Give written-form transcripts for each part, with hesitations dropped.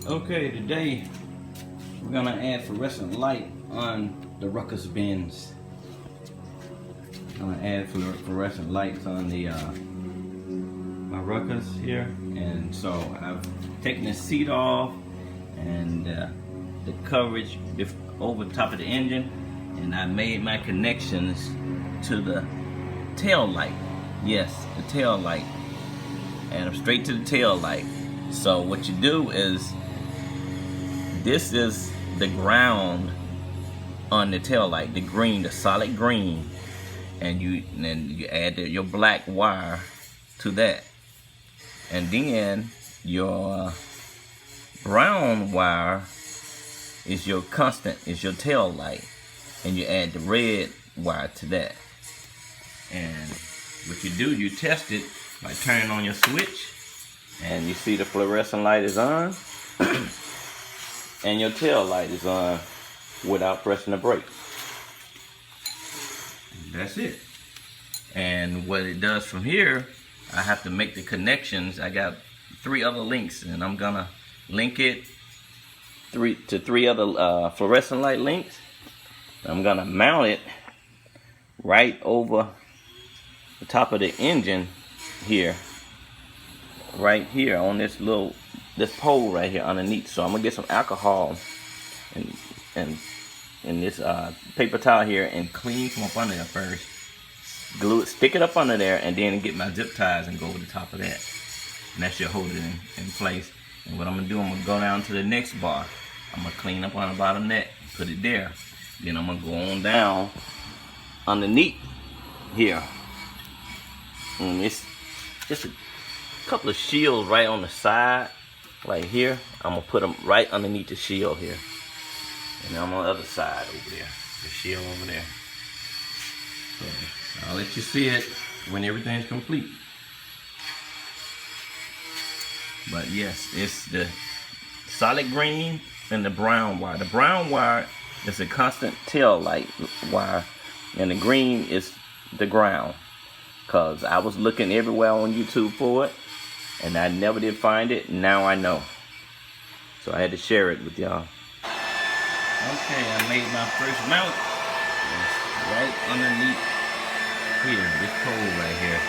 Okay, today we're gonna add fluorescent light on the Ruckus bins. I'm gonna add fluorescent lights on the my Ruckus here, and so I've taken the seat off and the coverage over top of the engine, and I made my connections to the tail light. Yes, the tail light, and I'm straight to the tail light. So what you do is, this is the ground on the tail light, the green, the solid green, and then you add your black wire to that, and then your brown wire is your constant, is your tail light, and you add the red wire to that. And what you do, you test it by turning on your switch, and you see the fluorescent light is on and your tail light is on without pressing the brake. That's it. And what it does from here, I have to make the connections. I got 3 other links, and I'm gonna link it to 3 other fluorescent light links. I'm gonna mount it right over the top of the engine here, right here on this pole right here underneath. So I'm gonna get some alcohol and this paper towel here and clean from up under there first. Glue it, stick it up under there, and then get my zip ties and go over the top of that. And that should hold it in place. And what I'm gonna do, I'm gonna go down to the next bar. I'm gonna clean up on the bottom net, put it there. Then I'm gonna go on down underneath here. And it's just a couple of shields right on the side, right here. I'm gonna put them right underneath the shield here. And then I'm on the other side over there, the shield over there. So I'll let you see it when everything's complete. But yes, it's the solid green and the brown wire. The brown wire is a constant tail light wire, and the green is the ground. Cause I was looking everywhere on YouTube for it, and I never did find it. Now I know. So I had to share it with y'all. Okay, I made my first mount. It's right underneath here, this pole right here.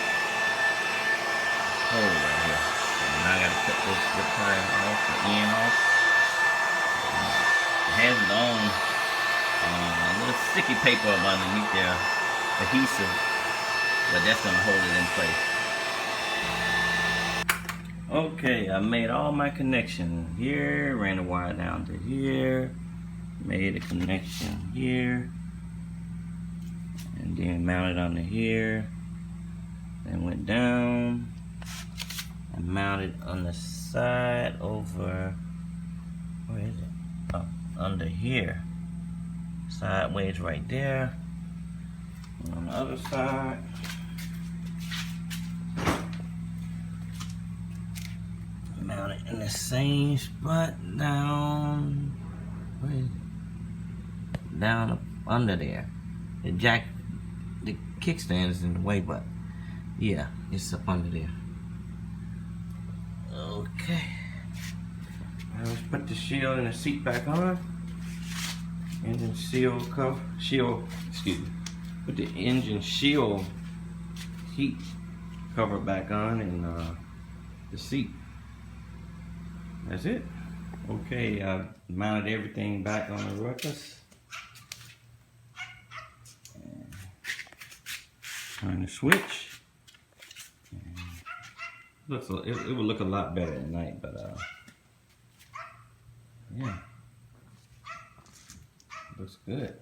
Pole right here. And now I gotta cut this zip tie off, the end off. It has it on a little sticky paper underneath there, adhesive, but that's gonna hold it in place. Okay, I made all my connections here, ran the wire down to here, made a connection here, and then mounted onto here, then went down and mounted on the side over, where is it? Oh, under here, sideways right there. And on the other side, mount it in the same spot down, where is it? Down up under there. The kickstand is in the way, but yeah, it's up under there. Okay. Now let's put the shield and the seat back on. Engine put the engine shield heat cover back on, and the seat. That's it. Okay, I mounted everything back on the Ruckus. And turn the switch. And it would look a lot better at night, but yeah, looks good.